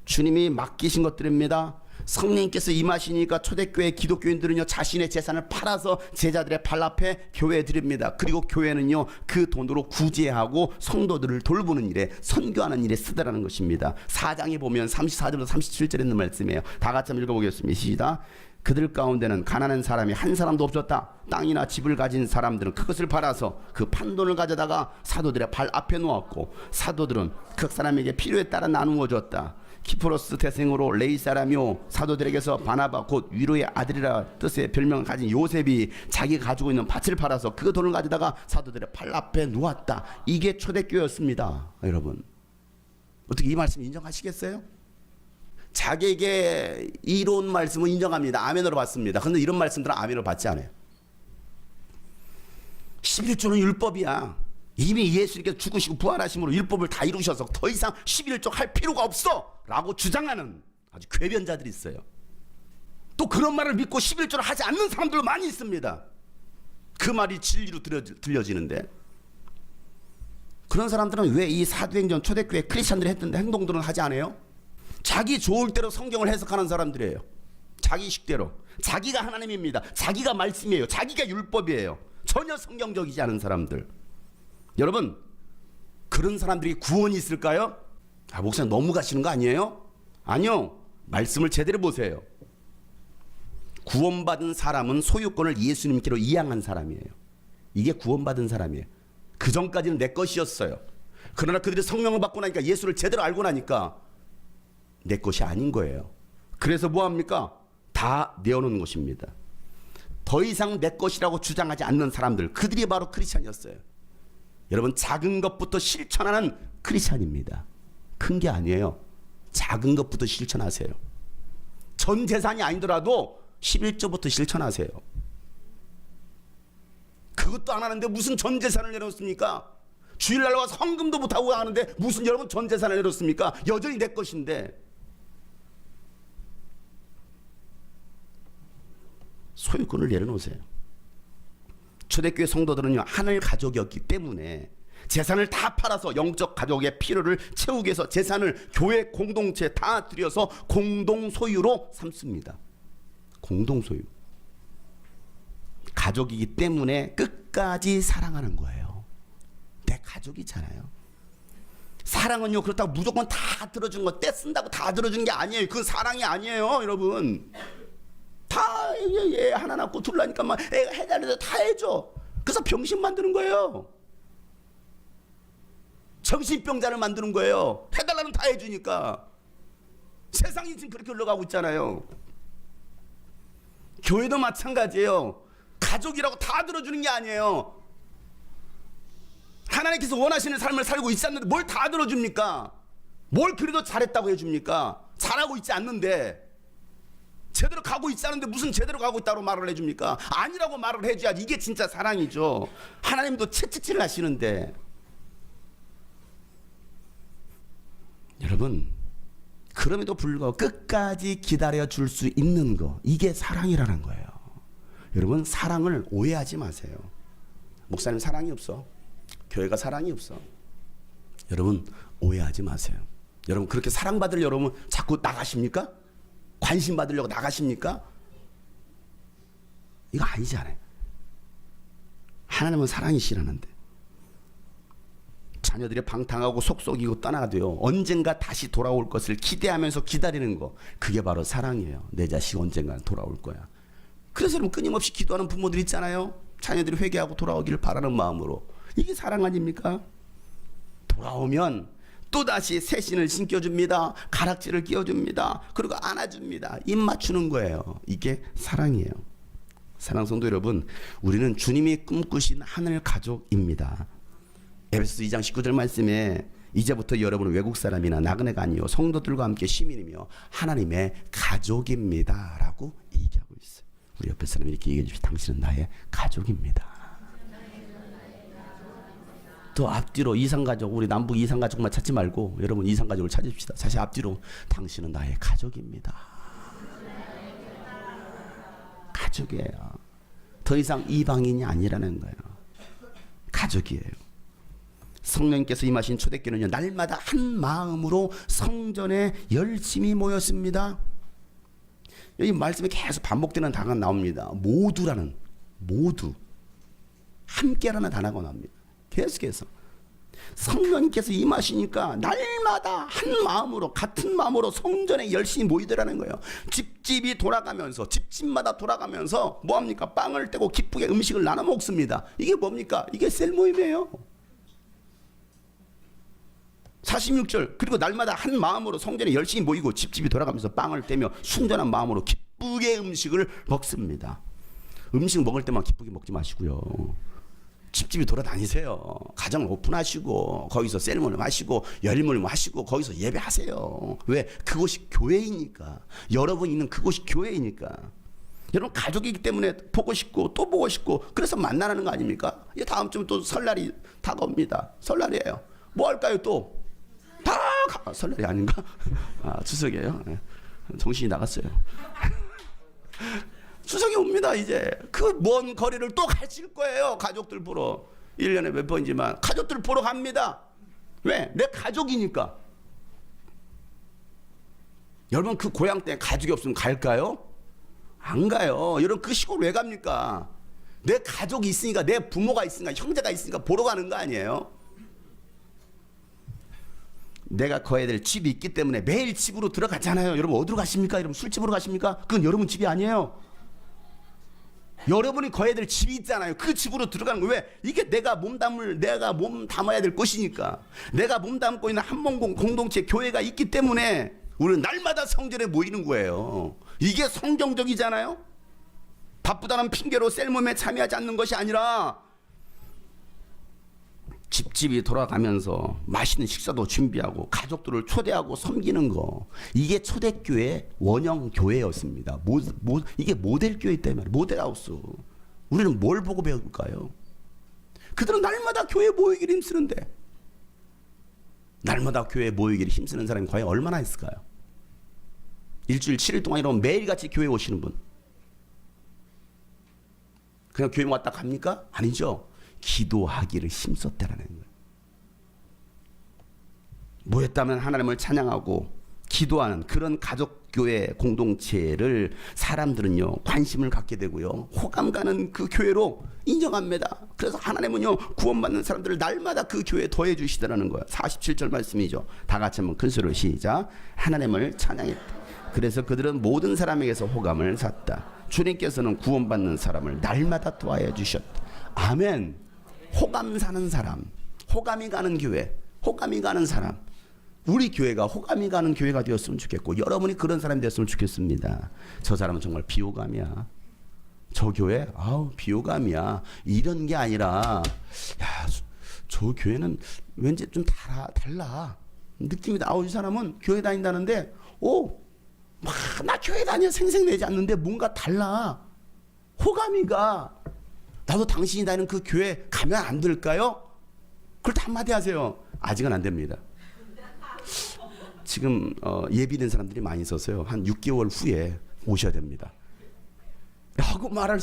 주님이 맡기신 것들입니다. 성령님께서 임하시니까 초대교회 기독교인들은요, 자신의 재산을 팔아서 제자들의 발 앞에 교회에 드립니다. 그리고 교회는요, 그 돈으로 구제하고 성도들을 돌보는 일에, 선교하는 일에 쓰더라는 것입니다. 4장에 보면 34절부터 37절에 있는 말씀이에요. 다 같이 한번 읽어보겠습니다. 시작. 그들 가운데는 가난한 사람이 한 사람도 없었다. 땅이나 집을 가진 사람들은 그것을 팔아서 그 판돈을 가져다가 사도들의 발 앞에 놓았고, 사도들은 그 사람에게 필요에 따라 나누어 줬다. 키프로스 태생으로 레이 사람이요, 사도들에게서 바나바 곧 위로의 아들이라 뜻의 별명을 가진 요셉이 자기가 가지고 있는 밭을 팔아서 그 돈을 가져다가 사도들의 발 앞에 놓았다. 이게 초대교회였습니다. 여러분, 어떻게 이 말씀 인정하시겠어요? 자기에게 이로운 말씀을 인정합니다. 아멘으로 받습니다. 그런데 이런 말씀들은 아멘으로 받지 않아요. 11조는 율법이야. 이미 예수님께서 죽으시고 부활하심으로 율법을 다 이루셔서 더 이상 11조 할 필요가 없어 라고 주장하는 아주 궤변자들이 있어요. 또 그런 말을 믿고 11조를 하지 않는 사람들도 많이 있습니다. 그 말이 진리로 들려지는데, 그런 사람들은 왜 이 사도행전 초대교회 크리스찬들이 했던 행동들은 하지 않아요? 자기 좋을 대로 성경을 해석하는 사람들이에요. 자기 식대로. 자기가 하나님입니다. 자기가 말씀이에요. 자기가 율법이에요. 전혀 성경적이지 않은 사람들. 여러분, 그런 사람들이 구원이 있을까요? 목사님 너무 가시는 거 아니에요? 아니요. 말씀을 제대로 보세요. 구원받은 사람은 소유권을 예수님께로 이양한 사람이에요. 이게 구원받은 사람이에요. 그 전까지는 내 것이었어요. 그러나 그들이 성령을 받고 나니까, 예수를 제대로 알고 나니까 내 것이 아닌 거예요. 그래서 뭐합니까? 다 내어놓는 것입니다. 더 이상 내 것이라고 주장하지 않는 사람들, 그들이 바로 크리스찬이었어요. 여러분, 작은 것부터 실천하는 크리스찬입니다. 큰 게 아니에요. 작은 것부터 실천하세요. 전 재산이 아니더라도 11조부터 실천하세요. 그것도 안 하는데 무슨 전 재산을 내놓습니까? 주일날 와서 헌금도 못하고 하는데 무슨 여러분 전 재산을 내놓습니까? 여전히 내 것인데. 소유권을 내려놓으세요. 초대교회 성도들은요, 하늘 가족이었기 때문에 재산을 다 팔아서 영적 가족의 필요를 채우기 위해서 재산을 교회 공동체에 다 들여서 공동 소유로 삼습니다. 공동 소유. 가족이기 때문에 끝까지 사랑하는 거예요. 내 가족이잖아요. 사랑은요, 그렇다고 무조건 다 들어준 거, 떼쓴다고 다 들어준 게 아니에요. 그건 사랑이 아니에요, 여러분. 다 얘 하나 낳고 둘 낳으니까 막 애가 해달래도 다 해줘. 그래서 병신 만드는 거예요. 정신병자를 만드는 거예요. 해달라면 다 해주니까. 세상이 지금 그렇게 흘러가고 있잖아요. 교회도 마찬가지예요. 가족이라고 다 들어주는 게 아니에요. 하나님께서 원하시는 삶을 살고 있었는데 뭘 다 들어줍니까? 뭘 그래도 잘했다고 해줍니까? 잘하고 있지 않는데, 제대로 가고 있지 않은데 무슨 제대로 가고 있다고 말을 해줍니까? 아니라고 말을 해줘야지. 이게 진짜 사랑이죠. 하나님도 채찍질을 하시는데. 여러분, 그럼에도 불구하고 끝까지 기다려줄 수 있는 거, 이게 사랑이라는 거예요. 여러분, 사랑을 오해하지 마세요. 목사님 사랑이 없어, 교회가 사랑이 없어. 여러분, 오해하지 마세요. 여러분, 그렇게 사랑받을 여러분 자꾸 나가십니까? 관심 받으려고 나가십니까? 이거 아니잖아요. 하나님은 사랑이시라는데. 자녀들이 방탕하고 속속이고 떠나도요, 언젠가 다시 돌아올 것을 기대하면서 기다리는 거, 그게 바로 사랑이에요. 내 자식 언젠가 돌아올 거야. 그래서 여러분, 끊임없이 기도하는 부모들 있잖아요. 자녀들이 회개하고 돌아오기를 바라는 마음으로. 이게 사랑 아닙니까? 돌아오면 또다시 새 신을 신겨줍니다. 가락지를 끼워줍니다. 그리고 안아줍니다. 입 맞추는 거예요. 이게 사랑이에요. 사랑 성도 여러분, 우리는 주님이 꿈꾸신 하늘 가족입니다. 에베소서 2장 19절 말씀에 이제부터 여러분은 외국 사람이나 나그네가 아니요 성도들과 함께 시민이며 하나님의 가족입니다 라고 얘기하고 있어요. 우리 옆에 사람이 이렇게 얘기해 주십시오. 당신은 나의 가족입니다. 또 앞뒤로 이상가족, 우리 남북 이상가족만 찾지 말고 여러분 이상가족을 찾읍시다. 다시 앞뒤로, 당신은 나의 가족입니다. 가족이에요. 더 이상 이방인이 아니라는 거예요. 가족이에요. 성령님께서 임하신 초대교회는요, 날마다 한 마음으로 성전에 열심히 모였습니다. 여기 말씀에 계속 반복되는 단어가 나옵니다. 모두라는, 모두, 함께라는 단어가 나옵니다. 계속해서 성령님께서 임하시니까 날마다 한 마음으로, 같은 마음으로 성전에 열심히 모이더라는 거예요. 집집이 돌아가면서, 집집마다 돌아가면서 뭐합니까? 빵을 떼고 기쁘게 음식을 나눠 먹습니다. 이게 뭡니까? 이게 셀 모임이에요. 46절, 그리고 날마다 한 마음으로 성전에 열심히 모이고 집집이 돌아가면서 빵을 떼며 순전한 마음으로 기쁘게 음식을 먹습니다. 음식 먹을 때만 기쁘게 먹지 마시고요, 집집이 돌아다니세요. 가정을 오픈하시고 거기서 셀모니 하시고 열무를 하시고 거기서 예배하세요. 왜? 그곳이 교회이니까. 여러분 있는 그곳이 교회이니까. 여러분 가족이기 때문에 보고 싶고 또 보고 싶고, 그래서 만나는 거 아닙니까? 다음 주면 또 설날이 다가옵니다. 설날이에요. 뭐 할까요 또? 설날이 아닌가? 추석이에요. 정신이 나갔어요. 추석이 옵니다. 이제 그 먼 거리를 또 가실 거예요. 가족들 보러. 1년에 몇 번이지만 가족들 보러 갑니다. 왜? 내 가족이니까. 여러분, 그 고향 때 가족이 없으면 갈까요? 안 가요. 여러분, 그 시골 왜 갑니까? 내 가족이 있으니까, 내 부모가 있으니까, 형제가 있으니까 보러 가는 거 아니에요? 내가 거해야 될 집이 있기 때문에 매일 집으로 들어가잖아요. 여러분, 어디로 가십니까? 여러분, 술집으로 가십니까? 그건 여러분 집이 아니에요. 여러분이 거해야 될 집이 있잖아요. 그 집으로 들어가는 거예요. 왜? 이게 내가 몸 담아야 될 곳이니까. 내가 몸 담고 있는 한몸 공동체 교회가 있기 때문에 우리는 날마다 성전에 모이는 거예요. 이게 성경적이잖아요. 바쁘다는 핑계로 셀몸에 참여하지 않는 것이 아니라 집집이 돌아가면서 맛있는 식사도 준비하고 가족들을 초대하고 섬기는 거, 이게 초대교회 원형 교회였습니다. 이게 모델교회 때문에, 모델하우스. 우리는 뭘 보고 배울까요? 그들은 날마다 교회에 모이기를 힘쓰는데, 날마다 교회에 모이기를 힘쓰는 사람이 과연 얼마나 있을까요? 일주일 7일 동안 이러면 매일같이 교회에 오시는 분, 그냥 교회 왔다 갑니까? 아니죠. 기도하기를 힘썼다라는 거예요. 모였다면 하나님을 찬양하고 기도하는 그런 가족교회 공동체를 사람들은요, 관심을 갖게 되고요, 호감 가는 그 교회로 인정합니다. 그래서 하나님은요, 구원받는 사람들을 날마다 그 교회에 더해 주시더라는 거예요. 47절 말씀이죠. 다 같이 한번 큰 소리로 시작. 하나님을 찬양했다. 그래서 그들은 모든 사람에게서 호감을 샀다. 주님께서는 구원받는 사람을 날마다 도와해 주셨다. 아멘. 호감 사는 사람, 호감이 가는 교회, 호감이 가는 사람, 우리 교회가 호감이 가는 교회가 되었으면 좋겠고 여러분이 그런 사람이 됐으면 좋겠습니다. 저 사람은 정말 비호감이야, 저 교회 아우 비호감이야, 이런 게 아니라 야, 저 교회는 왠지 좀 달라 느낌이 나. 이 사람은 교회 다닌다는데 나 교회 다녀 생색내지 않는데 뭔가 달라, 호감이 가. 나도 당신이 다니는 그 교회 가면 안 될까요? 그럴 때 한마디 하세요. 아직은 안 됩니다. 지금 예비된 사람들이 많이 있어서요. 한 6개월 후에 오셔야 됩니다. 라고 말할,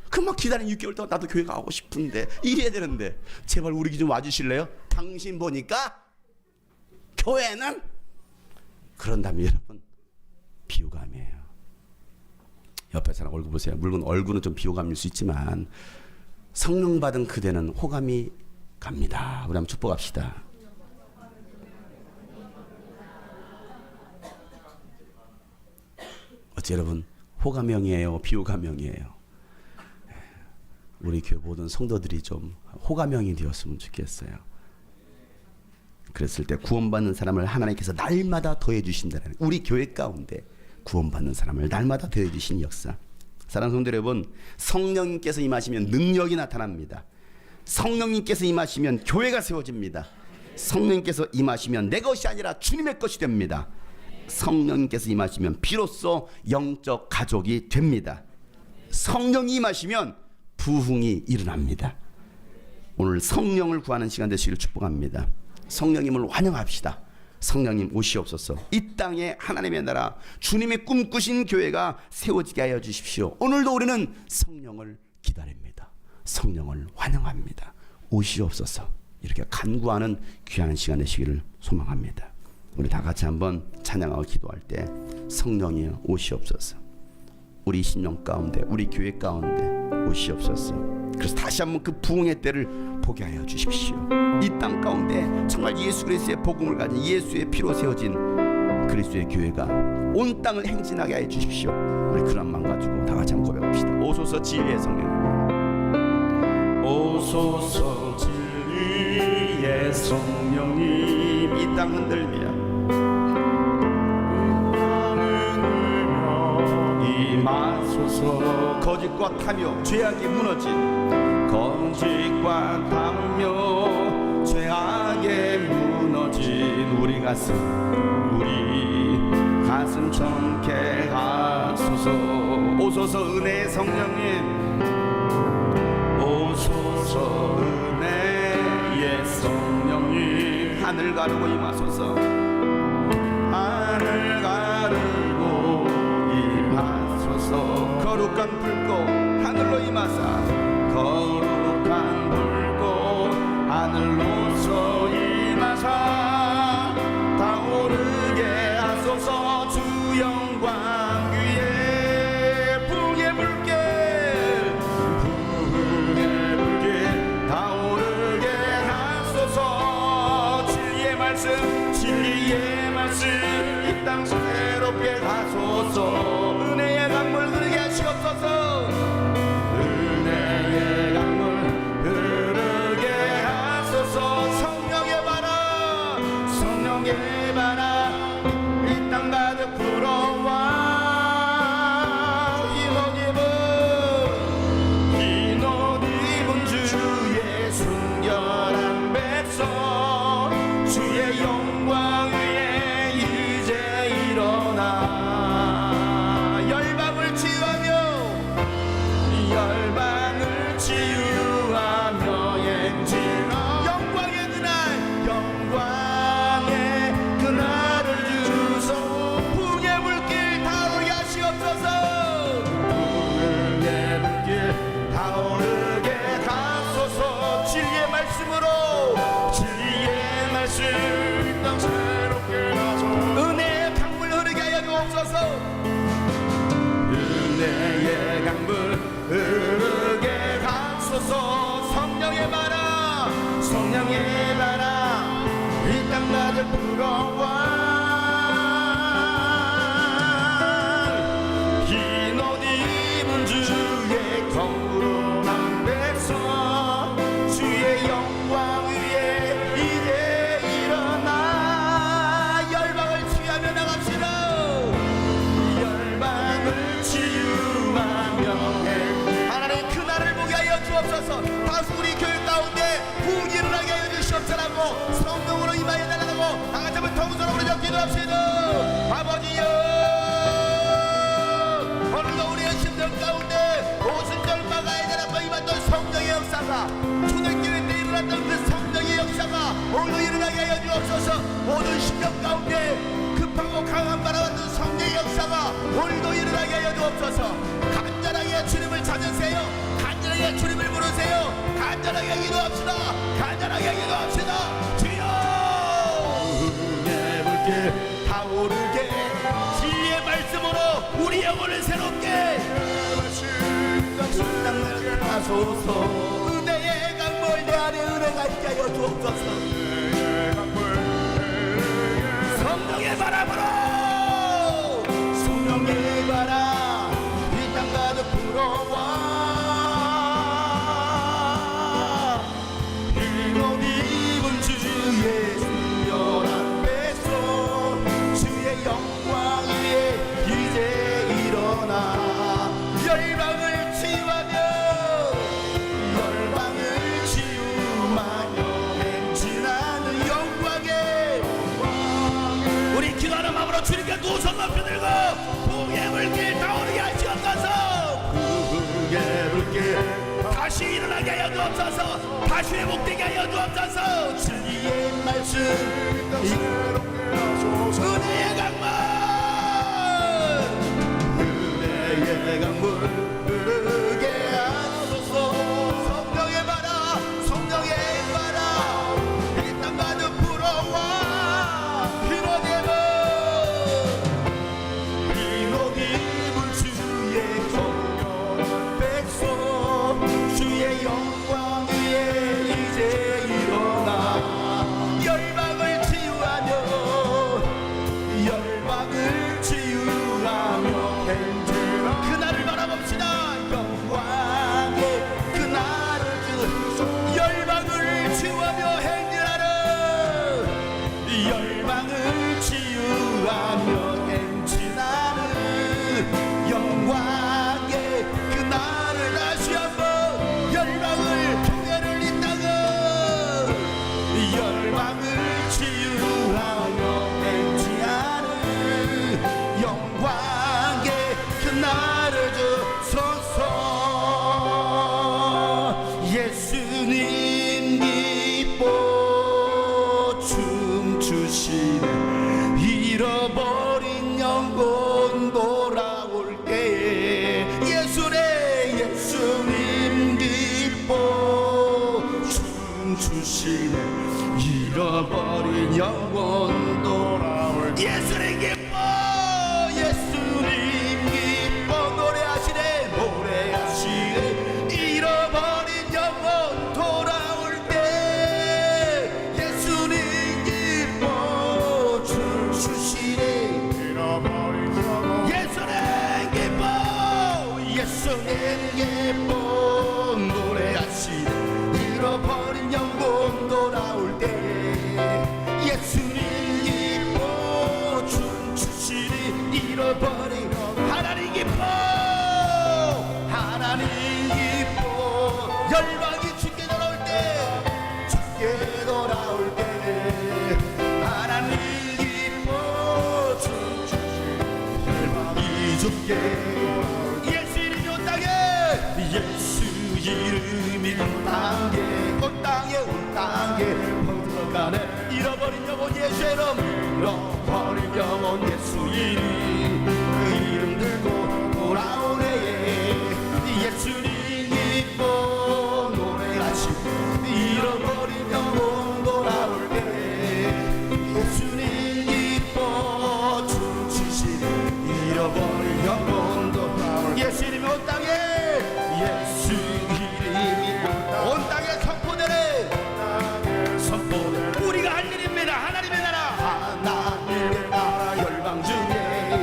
그만 기다리는 6개월 동안 나도 교회 가고 싶은데 이래야 되는데 제발 우리 좀 와주실래요? 당신 보니까 교회는 그런다면 여러분 비호감이에요. 옆에 사람 얼굴 보세요. 물론 얼굴은 좀 비호감일 수 있지만 성령 받은 그대는 호감이 갑니다. 우리 한번 축복합시다. 어째 여러분 호감형이에요, 비호감형이에요? 우리 교회 모든 성도들이 좀 호감형이 되었으면 좋겠어요. 그랬을 때 구원받는 사람을 하나님께서 날마다 더해 주신다는, 우리 교회 가운데 구원받는 사람을 날마다 더해 주신 역사. 사랑하는 성도 여러분, 성령님께서 임하시면 능력이 나타납니다. 성령님께서 임하시면 교회가 세워집니다. 성령님께서 임하시면 내 것이 아니라 주님의 것이 됩니다. 성령님께서 임하시면 비로소 영적 가족이 됩니다. 성령이 임하시면 부흥이 일어납니다. 오늘 성령을 구하는 시간 되시기를 축복합니다. 성령님을 환영합시다. 성령님 오시옵소서. 이 땅에 하나님의 나라, 주님이 꿈꾸신 교회가 세워지게 하여 주십시오. 오늘도 우리는 성령을 기다립니다. 성령을 환영합니다. 오시옵소서. 이렇게 간구하는 귀한 시간 되시기를 소망합니다. 우리 다 같이 한번 찬양하고 기도할 때 성령이 오시옵소서. 우리 심령 가운데, 우리 교회 가운데 오시옵소서. 그래서 다시 한번 그 부흥의 때를 보게 하여 주십시오. 이 땅 가운데 정말 예수 그리스도의 복음을 가진, 예수의 피로 세워진 그리스도의 교회가 온 땅을 행진하게 하여 주십시오. 우리 그런 마음 가지고 다 같이 한번 고백합시다. 오소서 진리의 성령님, 오소서 진리의 성령님, 이 땅 흔들며 임하소서. 거짓과 타며 죄악이 무너진, 거짓과 타며 죄악에 무너진 우리 가슴 청케 하소서. 오소서 은혜의 성령님, 오소서 은혜의 성령님, 하늘 가르고 임하소서. 하늘 가르고 임하소서. 거룩한 불꽃 하늘로 임하사, 거룩한 불꽃 하늘로서 임하사 타오르게 하소서. 주 영광 위에 부흥의 불길 타오르게 하소서. 진리의 말씀 이 땅 새롭게 하소서. 은혜의 강물 흐르게 하시옵소서. 은혜의 강물 흐르게 하소서. 성령의 바라, 성령의 바라, 이 땅 가득 불어와. 흰옷 입은 주의 순결한 백성, 주의 영광 위에 이제 일어나. 열방을 치유하며 행진하. 영광의 그날을 주소. 부흥의 물길 타오르게 하시옵소서. 부흥의 물길 타오르게 하소서. 진리의 말씀으로, 진리의 말씀 이 땅 새롭게 하소서. 은혜의 강물 흐르게 하여 주옵소서. 은혜의 강물 흐르게 하소서. 성령의 바라, 성령의 바라, 이 땅 가득 불어와. 흰 옷 입은 주의 거룩한 백성, 주의 영광 위에 이제 기도합시다. 아버지여, 오늘도 우리의 심령 가운데 오순절마가 애달아서 임했던 성령의 역사가, 초대교회 때 일어났던 그 성령의 역사가 오늘도 일어나게 하여 주옵소서. 모든 심령 가운데 급하고 강한 바라왔던 성령의 역사가 오늘도 일어나게 하여 주옵소서. 간절하게 주님을 찾으세요. 간절하게 주님을 부르세요. 간절하게 기도합시다. 간절하게 기도합시다. 주여, 은혜 물길 타오르게 진리의 말씀으로 우리 영혼을 새롭게 땅을 하소서. 은혜의 강물 내 안에 은혜가 있게 하여 주옵소서. 성령의 바람으로, 성령의 바람 이 땅 가득 불어와 흰옷 입은 주의 순결한 백성, 주의 영광 위에 이제 일어나 열방을 치유하며, 열방을 치유하며 행진하는 영광에 우리 기도하는 마음으로 주님께 두 손 높이 들고 부의 물길 타오르게 하시옵소서. 부의 물길 다시 일어나게 하여 주옵소서. 다시 회복되게 하여 주옵소서. 진리의 말씀 은혜의 강물, 은혜의 강물 흐르게 하소서. 성령의 바라, 성령의 바라 이 땅 가득 불어와 흰옷 입은 주의 정결한 백성, 주의 영광 위에 이제 일어나 열방을 치유하며, 열방을 치유하며 행진하는 그날을 바라봅시다. 영광의 그날을 주 열방을 치유하며 행진하는, 열방을 치유하며 행진하는 영광의 그날을 다시 한번 열방을 통해를 이 땅은 열방을 치유하며 행진하는 영광의 그날을 주소서. 예수님 기뻐 춤추시네 잃어버린 영혼 돌아올 때에 예수님 기뻐 춤추시네 잃어버린 영혼 돌아올 때 예수님 기뻐, 예수님 기뻐 노래하시네 노래하시네 잃어버린 영혼 돌아올 때 예수님 기뻐 춤추시네 잃어버린 영혼 예수님 기뻐, 예수님 기뻐 노래하시네 잃어버린 영혼 돌아올 때 예수님 기뻐 춤추시니 잃어버린 하나님 기뻐, 하나님 기뻐 열방이 주께 돌아올 때, 주께 돌아올 때 하나님 기뻐 춤추시니 열방이 주께 예수 이름이 온 땅에, 예수 이름이 온 땅에 온 땅에 퍼져가네 잃어버린 영혼 예수 이름, 잃어버린 영혼 예수 이름 그 이름 들고 돌아오네 예수님 기뻐 노래하시 잃어버린 영혼 돌아올 때 예수님 기뻐 춤추시네 잃어버린 영혼 돌아올 때 예수 이름이 온 땅에, 예수 이름이 온 땅에 선포되네 선포되네 우리가 할 일입니다. 하나님의 나라, 하나님의 나라 열방 중에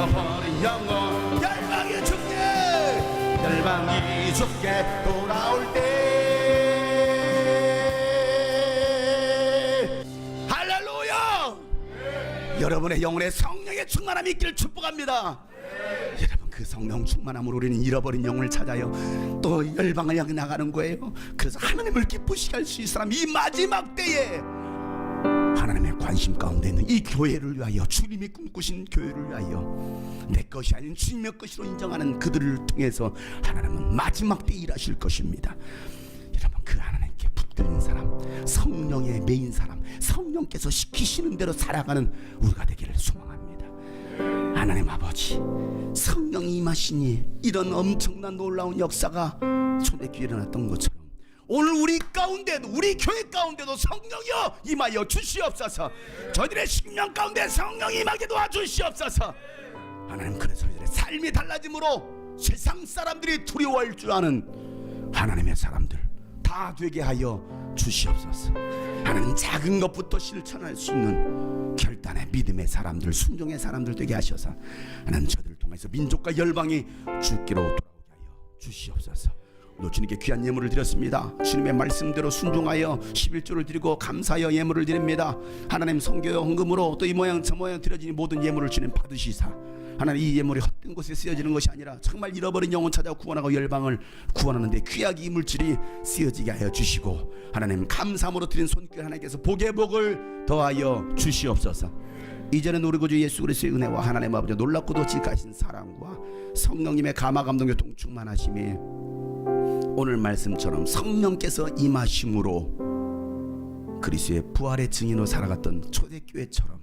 잃어버린 영혼 열방이 죽게 열방이 죽게 돌아올 때 할렐루야. 여러분의 영혼에 성령의 충만함이 있기를 축복합니다. 여러분 그 성령 충만함으로 우리는 잃어버린 영혼을 찾아요. 또 열방을 향해 나가는 거예요. 그래서 하나님을 기쁘시게 할 수 있는 사람, 이 마지막 때에 하나님의 관심 가운데 있는 이 교회를 위하여, 주님이 꿈꾸신 교회를 위하여 내 것이 아닌 주님의 것으로 인정하는 그들을 통해서 하나님은 마지막 때 일하실 것입니다. 여러분 그 하나님께 붙들린 사람, 성령의 메인 사람, 성령께서 시키시는 대로 살아가는 우리가 되기를 소망합니다. 하나님 아버지, 성령이 임하시니 이런 엄청난 놀라운 역사가 초대교회에 일어났던 것처럼 오늘 우리 가운데도, 우리 교회 가운데도 성령이여 임하여 주시옵소서. 저희들의 식명 가운데 성령이 임하게 도와주시옵소서. 하나님, 그래서 저희들의 삶이 달라짐으로 세상 사람들이 두려워할 줄 아는 하나님의 사람들 다 되게 하여 주시옵소서. 하나님, 작은 것부터 실천할 수 있는 결단의 믿음의 사람들, 순종의 사람들 되게 하셔서 하나님 저들을 통해서 민족과 열방이 주께로 돌아오게 하여 주시옵소서. 주님께 귀한 예물을 드렸습니다. 주님의 말씀대로 순종하여 11조를 드리고 감사하여 예물을 드립니다. 하나님, 성교의 헌금으로 또 이 모양 저 모양 드려진 모든 예물을 주님 받으시사 하나님, 이 예물이 헛된 곳에 쓰여지는 것이 아니라 정말 잃어버린 영혼 찾아 구원하고 열방을 구원하는 데 귀하게 이 물질이 쓰여지게 하여 주시고, 하나님 감사함으로 드린 손길 하나님께서 복의 복을 더하여 주시옵소서. 이제는 우리 구주 예수 그리스도의 은혜와 하나님 아버지 놀랍고도 지극하신 사랑과 성령님의 감화 감동의 동충만하심이 오늘 말씀처럼 성령께서 임하심으로 그리스도의 부활의 증인으로 살아갔던 초대교회처럼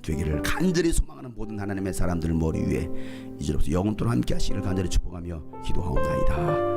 되기를 간절히 소망하는 모든 하나님의 사람들 머리 위에 이제로부터 영원토록 함께 하시기를 간절히 축복하며 기도하옵나이다.